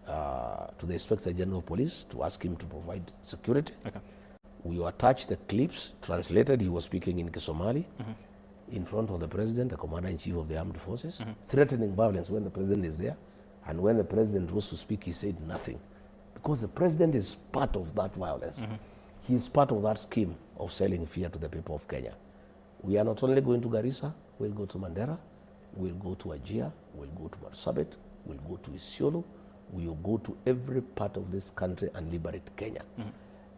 to the Inspector General of Police to ask him to provide security. Okay. We attached the clips, translated. He was speaking in Kisomali in front of the President, the Commander-in-Chief of the Armed Forces, threatening violence when the President is there. And when the President rose to speak, he said nothing. Because the President is part of that violence. He is part of that scheme of selling fear to the people of Kenya. We are not only going to Garissa, we'll go to Mandera, we'll go to Ajia, we'll go to Marsabit, we'll go to Isiolo, we'll go to every part of this country and liberate Kenya.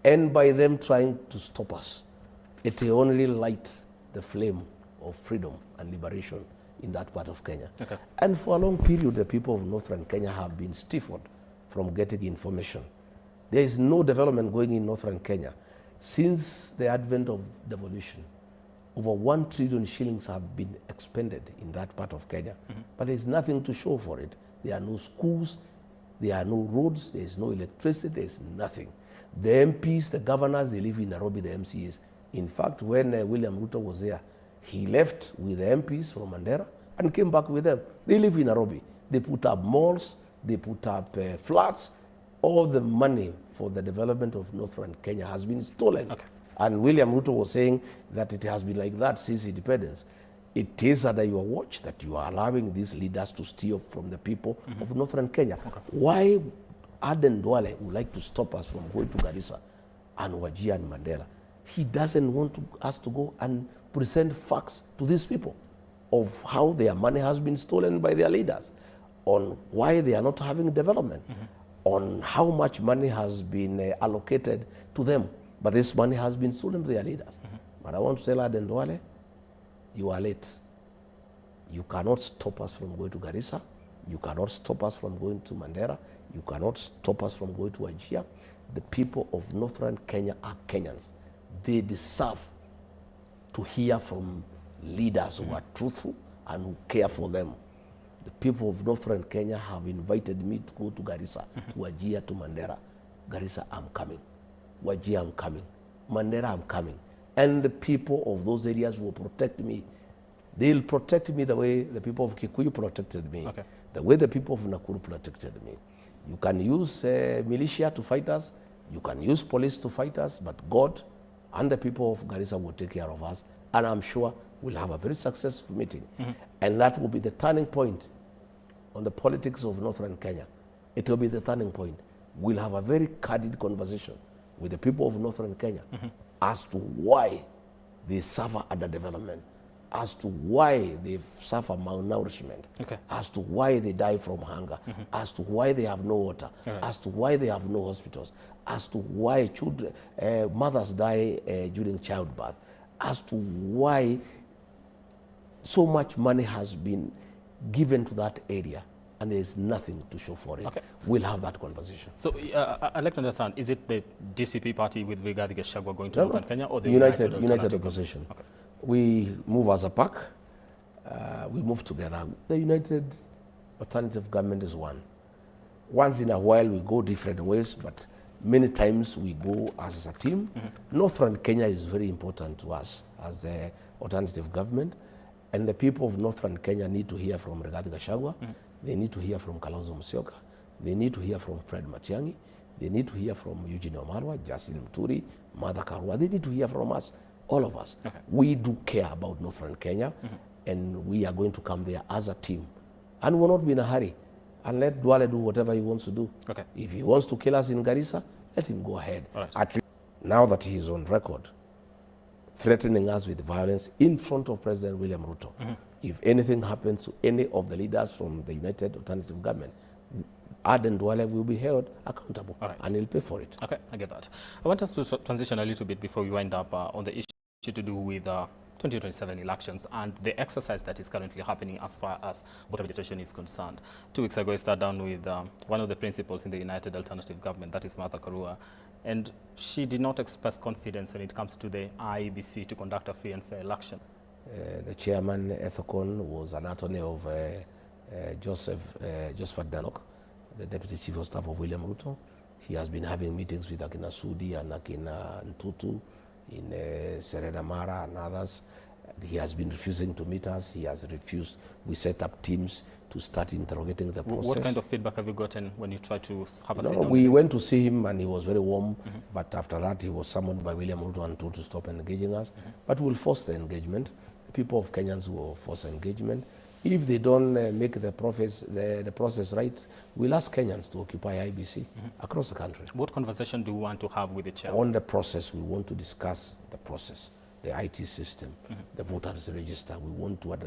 And by them trying to stop us, it will only light the flame of freedom and liberation in that part of Kenya. Okay. And for a long period, the people of northern Kenya have been stifled from getting information. There is no development going in northern Kenya. Since the advent of devolution, over 1 trillion shillings have been expended in that part of Kenya, but there's nothing to show for it. There are no schools, there are no roads, there's no electricity, there's nothing. The MPs, the governors, they live in Nairobi, the MCAs. In fact, when William Ruto was there, he left with the MPs from Mandera and came back with them. They live in Nairobi. They put up malls, they put up flats. All the money for the development of northern Kenya has been stolen. Okay. And William Ruto was saying that it has been like that since independence. It is under your watch that you are allowing these leaders to steal from the people of northern Kenya. Okay. Why Aden Duale would like to stop us from going to Garissa and Wajir and Mandela? He doesn't want us to go and present facts to these people of how their money has been stolen by their leaders, on why they are not having development, on how much money has been allocated to them, but this money has been stolen to their leaders. But I want to tell Aden Duale, you are late. You cannot stop us from going to Garissa. You cannot stop us from going to Mandera. You cannot stop us from going to Wajir. The people of northern Kenya are Kenyans. They deserve to hear from leaders who are truthful and who care for them. The people of northern Kenya have invited me to go to Garissa, to Wajir, to Mandera. Garissa, I'm coming. Wajir, I'm coming. Mandera, I'm coming. And the people of those areas will protect me. They'll protect me the way the people of Kikuyu protected me, the way the people of Nakuru protected me. You can use militia to fight us, you can use police to fight us, but God and the people of Garissa will take care of us, and I'm sure we'll have a very successful meeting. And that will be the turning point on the politics of northern Kenya. It will be the turning point. We'll have a very candid conversation with the people of northern Kenya as to why they suffer underdevelopment, as to why they suffer malnourishment, as to why they die from hunger, as to why they have no water, as to why they have no hospitals, as to why children, mothers die during childbirth, as to why so much money has been given to that area and there is nothing to show for it. We'll have that conversation. So I'd like to understand, is it the DCP party with RIGATHI GACHAGUA going to Northern Kenya, or the United Opposition? We move as a pack, we move together. The United Alternative Government is one. Once in a while we go different ways, but many times we go as a team. Northern Kenya is very important to us as the alternative government, and the people of Northern Kenya need to hear from RIGATHI GACHAGUA. They need to hear from Kalonzo Musyoka. They need to hear from Fred Matiang'i. They need to hear from Eugene Wamalwa, Justin Muturi, Martha Karua. They need to hear from us, all of us. We do care about Northern Kenya, and we are going to come there as a team. And we'll not be in a hurry. And let Duale do whatever he wants to do. If he wants to kill us in Garissa, let him go ahead. Now that he is on record, threatening us with violence in front of President William Ruto, if anything happens to any of the leaders from the United Alternative Government, Aden Duale will be held accountable, and he'll pay for it. Okay, I get that. I want us to transition a little bit before we wind up on the issue to do with 2027 elections and the exercise that is currently happening as far as voter registration is concerned. 2 weeks ago, I sat down with one of the principals in the United Alternative Government, that is Martha Karua, and she did not express confidence when it comes to the IEBC to conduct a free and fair election. The chairman, Ethicon, was an attorney of Joseph Delok, the deputy chief of staff of William Ruto. He has been having meetings with Akina Sudi and Akina Ntutu in Serena Mara and others. He has been refusing to meet us. He has refused. We set up teams to start interrogating the process. What kind of feedback have you gotten when you tried to have a sit No, down? we went to see him and he was very warm, but after that he was summoned by William Ruto and told to stop engaging us. But we'll force the engagement. The people of Kenyans will force engagement. If they don't make the process right, we'll ask Kenyans to occupy IBC across the country. What conversation do you want to have with the chair? On the process, we want to discuss the process, the IT system, the voters register. We want to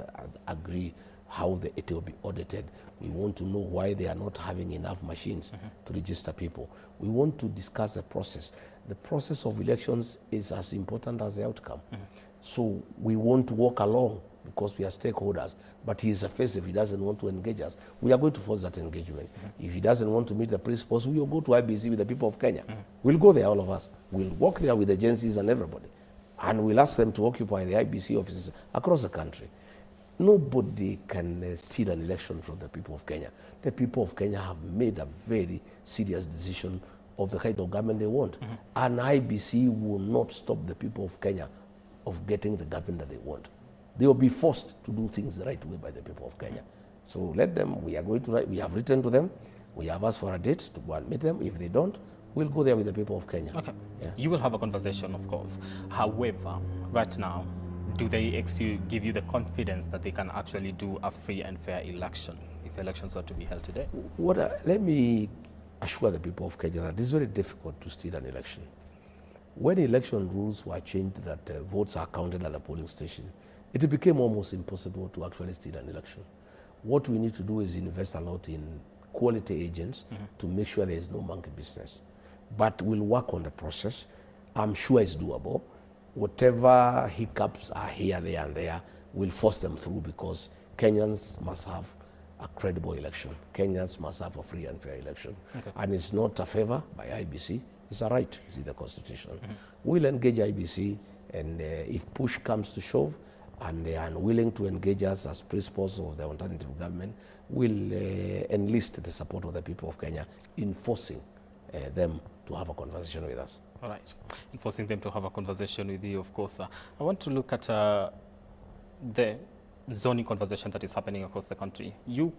agree how it will be audited. We want to know why they are not having enough machines to register people. We want to discuss the process. The process of elections is as important as the outcome. So we want to walk along because we are stakeholders, but he is a face if he doesn't want to engage us. We are going to force that engagement. If he doesn't want to meet the principals, we will go to IBC with the people of Kenya. We'll go there, all of us. We'll walk there with the agencies and everybody. And we'll ask them to occupy the IBC offices across the country. Nobody can steal an election from the people of Kenya. The people of Kenya have made a very serious decision of the kind of government they want. And IBC will not stop the people of Kenya of getting the government that they want. They will be forced to do things the right way by the people of Kenya. So let them, we are going to write, we have written to them, we have asked for a date to go and meet them. If they don't, we'll go there with the people of Kenya. Okay. Yeah. You will have a conversation, of course. However, right now, do they give you the confidence that they can actually do a free and fair election if elections were to be held today? Let me assure the people of Kenya that it is very difficult to steal an election. When election rules were changed that votes are counted at the polling station, it became almost impossible to actually steal an election. What we need to do is invest a lot in quality agents to make sure there is no monkey business. But we'll work on the process. I'm sure it's doable. Whatever hiccups are here, there, and there, we'll force them through because Kenyans must have a credible election. Kenyans must have a free and fair election. Okay. And it's not a favor by IBC, it's a right, it's in the Constitution. We'll engage IBC, and if push comes to shove, and they are unwilling to engage us as principals of the alternative government, we'll enlist the support of the people of Kenya in forcing them to have a conversation with us. All right. In forcing them to have a conversation with you, of course. I want to look at the zoning conversation that is happening across the country. You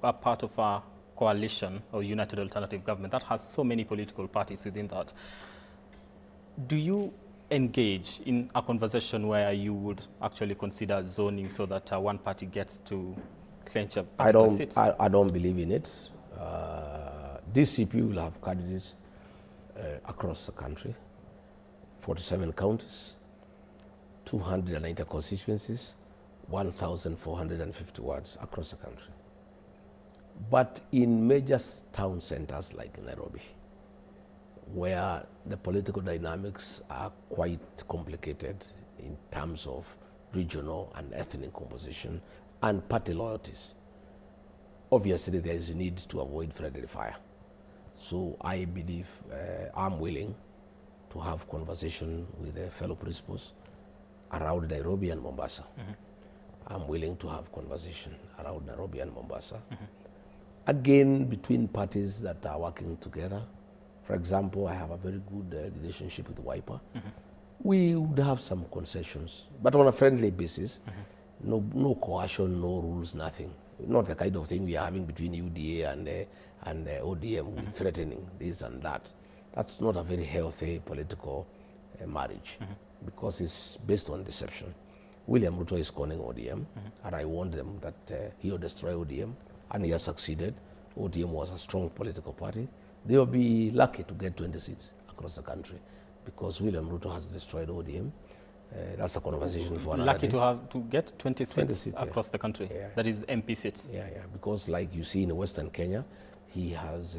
are part of a coalition or united alternative government that has so many political parties within that. Do you engage in a conversation where you would actually consider zoning so that one party gets to clinch a particular seat? I don't believe in it. DCP will have candidates across the country, 47 counties, 290 constituencies, 1,450 wards across the country. But in major town centers like Nairobi, where the political dynamics are quite complicated in terms of regional and ethnic composition and party loyalties, obviously there is a need to avoid friendly fire. So I believe I'm willing to have conversation with the fellow principals around Nairobi and Mombasa. I'm willing to have conversation around Nairobi and Mombasa. Again, between parties that are working together. For example, I have a very good relationship with Wiper. We would have some concessions, but on a friendly basis. No coercion, no rules, nothing. Not the kind of thing we are having between UDA and ODM, threatening this and that. That's not a very healthy political marriage because it's based on deception. William Ruto is calling ODM, and I warned them that he'll destroy ODM, and he has succeeded. ODM was a strong political party. They will be lucky to get 20 seats across the country because William Ruto has destroyed ODM. That's a conversation for another Lucky day. to get 20 seats across the country. Yeah. That is MP seats. Yeah, because like you see in Western Kenya, he has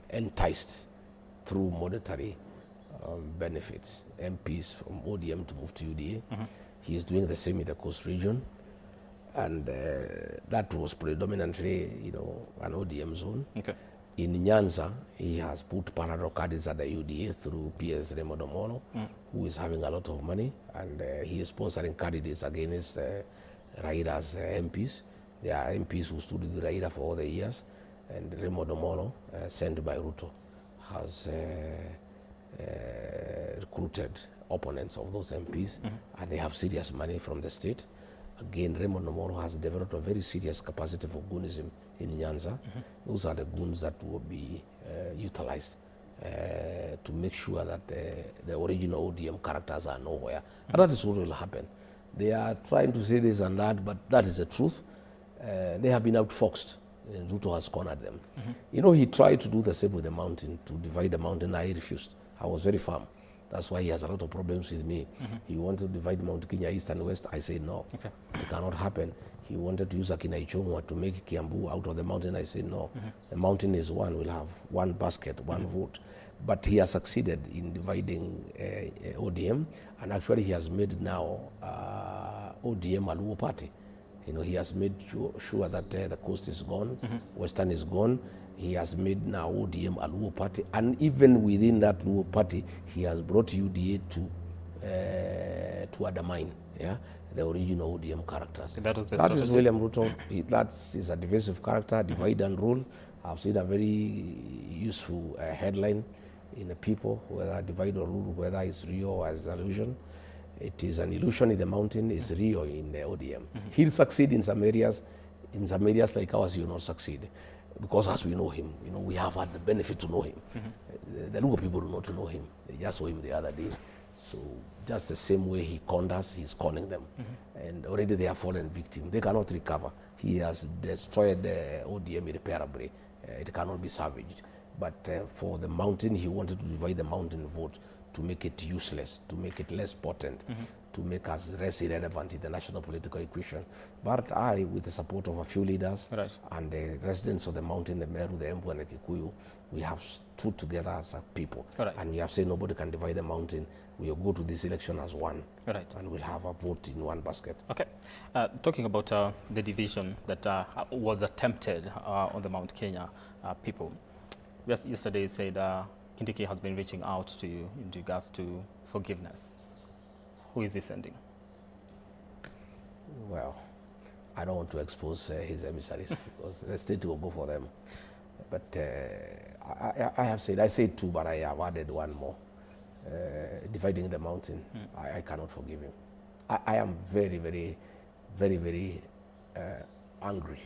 enticed through monetary benefits MPs from ODM to move to UDA. He is doing the same in the Coast region, and that was predominantly, an ODM zone. Okay. In Nyanza, he has put parallel candidates at the UDA through PS Remodomolo, who is having a lot of money, and he is sponsoring candidates against Raida's MPs. There are MPs who stood with Raida for all the years, and Remodomolo, sent by Ruto, has recruited opponents of those MPs, and they have serious money from the state. Again, Raymond Omoro has developed a very serious capacity for goonism in Nyanza. Those are the goons that will be utilized to make sure that the original ODM characters are nowhere. And that is what will happen. They are trying to say this and that, but that is the truth. They have been outfoxed, and Ruto has cornered them. You know, he tried to do the same with the mountain, to divide the mountain. I refused. I was very firm. That's why he has a lot of problems with me. He wanted to divide Mount Kenya east and west. I said no. Okay. It cannot happen. He wanted to use Akina Ichung'wa to make Kiambu out of the mountain. I said no. The mountain is one. We'll have one basket, one vote. But he has succeeded in dividing ODM, and actually he has made now ODM a Luo party. You know, he has made sure that the coast is gone, western is gone. He has made now ODM a Luo party, and even within that Luo party, he has brought UDA to undermine, the original ODM characters. That was the That strategy. is William Ruto. He's a divisive character, divide and rule. I've seen a very useful headline in the people, whether divide or rule, whether it's real or as an illusion. It is an illusion in the mountain, it's real in the ODM. He'll succeed in some areas like ours, he will not succeed. Because as we know him, you know, we have had the benefit to know him. The Luo people do not know him. They just saw him the other day. So just the same way he conned us, he's conning them. And already they are fallen victim. They cannot recover. He has destroyed the ODM irreparably. It cannot be salvaged. But for the mountain, he wanted to divide the mountain vote to make it useless, to make it less potent, to make us less irrelevant in the national political equation. But I, with the support of a few leaders and the residents of the mountain, the Meru, the Embu, and the Kikuyu, we have stood together as a people. And we have said nobody can divide the mountain. We will go to this election as one. And we'll have a vote in one basket. Okay. Talking about the division that was attempted on the Mount Kenya people. Yesterday you said Kindiki has been reaching out to you in regards to forgiveness. Who is he sending? Well, I don't want to expose his emissaries because the state will go for them. But I said two, but I have added one more. Dividing the mountain, I cannot forgive him. I am very, very, very, very angry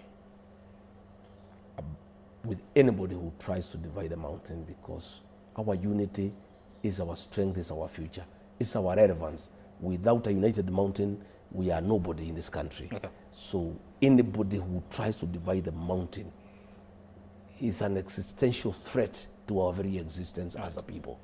with anybody who tries to divide the mountain, because our unity is our strength, is our future, is our relevance. Without a united mountain, we are nobody in this country. So anybody who tries to divide the mountain is an existential threat to our very existence as a people.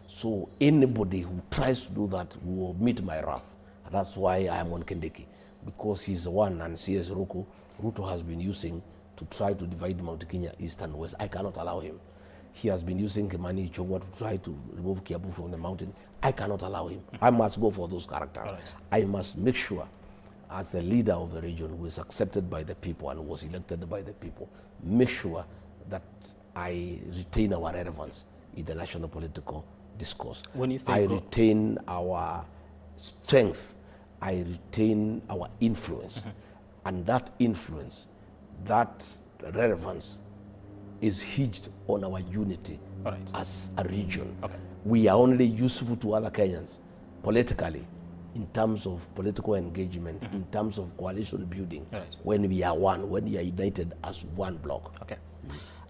So anybody who tries to do that will meet my wrath. And that's why I am on Kindiki, because he's the one, and CS Ruto has been using to try to divide Mount Kenya east and west. I cannot allow him. He has been using Kimani Ichung'wa to try to remove Kiambu from the mountain. I cannot allow him. I must go for those characters. I must make sure, as the leader of the region who is accepted by the people and was elected by the people, make sure that I retain our relevance in the national political discourse. When you say I retain our strength. I retain our influence. And that influence, that relevance is hinged on our unity as a region. We are only useful to other Kenyans politically, in terms of political engagement, in terms of coalition building, when we are one, when we are united as one block.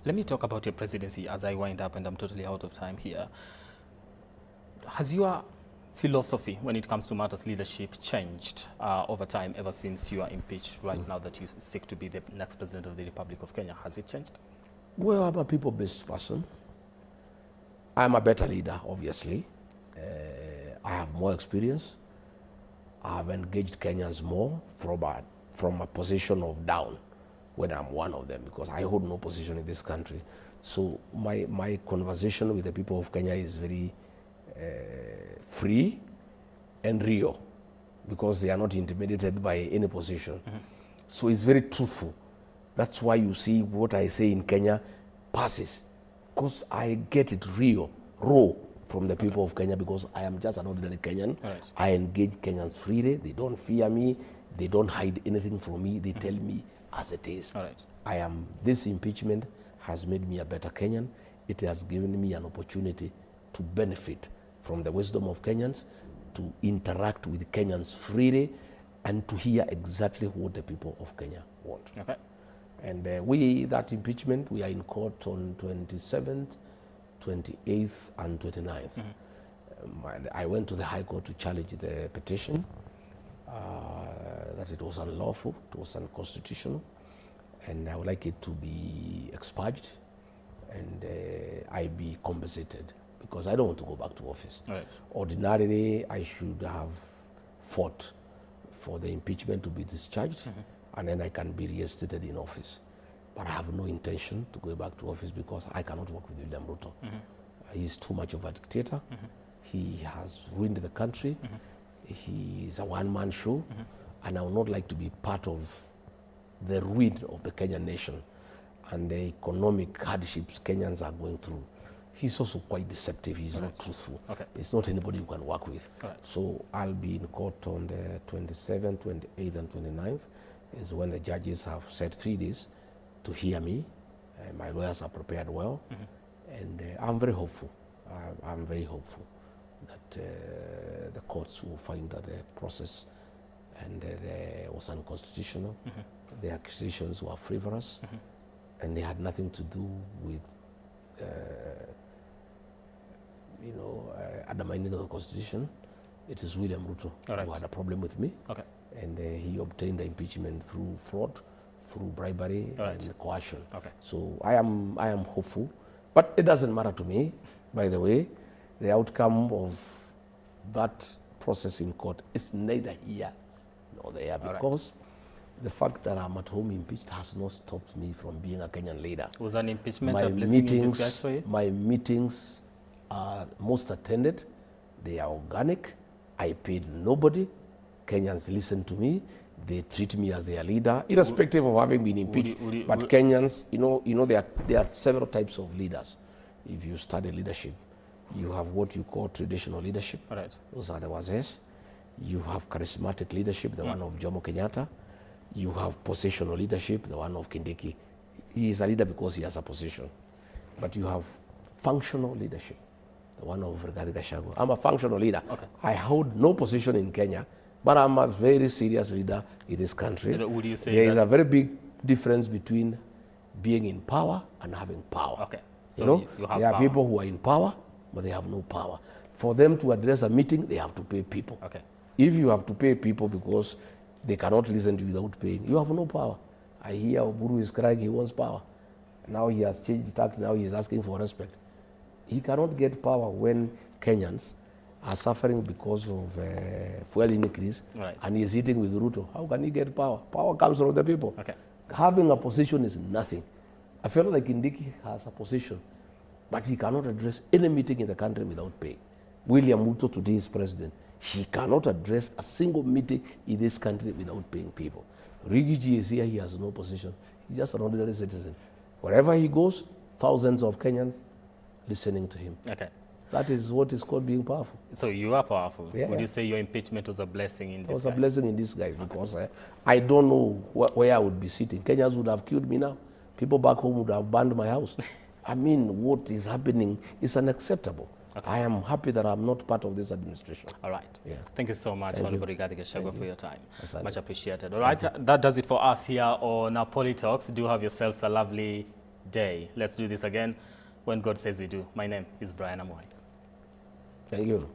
Let me talk about your presidency as I wind up, and I'm totally out of time here. Has your philosophy when it comes to matters leadership changed over time, ever since you are impeached right now that you seek to be the next president of the Republic of Kenya? Has it changed? Well, I'm a people-based person. I'm a better leader, obviously. I have more experience. I have engaged Kenyans more from a position of down when I'm one of them, because I hold no position in this country. So my conversation with the people of Kenya is very free and real, because they are not intimidated by any position. So it's very truthful. That's why you see what I say in Kenya passes, because I get it real, raw from the people of Kenya, because I am just an ordinary Kenyan. I engage Kenyans freely. They don't fear me. They don't hide anything from me. They tell me as it is. This impeachment has made me a better Kenyan. It has given me an opportunity to benefit from the wisdom of Kenyans, to interact with Kenyans freely and to hear exactly what the people of Kenya want. Okay. And that impeachment, we are in court on 27th, 28th, and 29th. And I went to the High Court to challenge the petition, that it was unlawful, it was unconstitutional, and I would like it to be expurged and I be compensated, because I don't want to go back to office. Right. Ordinarily, I should have fought for the impeachment to be discharged, and then I can be reinstated in office. But I have no intention to go back to office because I cannot work with William Ruto. He's too much of a dictator. He has ruined the country. He is a one-man show, and I would not like to be part of the ruin of the Kenyan nation and the economic hardships Kenyans are going through. He's also quite deceptive. He's not truthful. Okay. It's not anybody you can work with. Right. So I'll be in court on the 27th, 28th, and 29th. Is when the judges have said 3 days to hear me. My lawyers are prepared well, and I'm very hopeful. I'm very hopeful that the courts will find that the process and was unconstitutional. The accusations were frivolous, and they had nothing to do with undermining the Constitution. It is William Ruto who had a problem with me. Okay. And he obtained the impeachment through fraud, through bribery and coercion. Okay. So I am hopeful, but it doesn't matter to me. By the way, the outcome of that process in court is neither here nor there, because the fact that I'm at home impeached has not stopped me from being a Kenyan leader. Was an impeachment a blessing in disguise for you? My meetings are most attended. They are organic. I paid nobody. Kenyans listen to me. They treat me as their leader, irrespective of having been impeached. But Kenyans, there are several types of leaders. If you study leadership, you have what you call traditional leadership. Right. Those are the wazes. You have charismatic leadership, the one of Jomo Kenyatta. You have positional leadership, the one of Kindiki. He is a leader because he has a position. But you have functional leadership, the one of RIGATHI. I'm a functional leader. Okay. I hold no position in Kenya, but I'm a very serious leader in this country. Would you say there is a very big difference between being in power and having power. Okay. So you have there are power. people who are in power, but they have no power. For them to address a meeting, they have to pay people. Okay. If you have to pay people because they cannot listen to you without paying, you have no power. I hear Oburu is crying, he wants power. Now he has changed tack, now he is asking for respect. He cannot get power when Kenyans are suffering because of fuel increase, and he is eating with Ruto. How can he get power? Power comes from the people. Okay. Having a position is nothing. I feel like Kindiki has a position, but he cannot address any meeting in the country without paying. William Ruto today is president. He cannot address a single meeting in this country without paying people. Rigiji is here, he has no position. He's just an ordinary citizen. Wherever he goes, thousands of Kenyans listening to him. Okay. That is what is called being powerful. So you are powerful. Yeah. Would you say your impeachment was a blessing in disguise? It was a blessing in disguise because I don't know where I would be sitting. Kenyans would have killed me now. People back home would have burned my house. I mean, what is happening is unacceptable. Okay. I am happy that I'm not part of this administration. All right. Yeah. Thank you so much, Honorable RIGATHI GACHAGUA, for your time. Asante. Much appreciated. All right. That does it for us here on Polytalks. Do have yourselves a lovely day. Let's do this again when God says we do. My name is Brian Amoy. Thank you.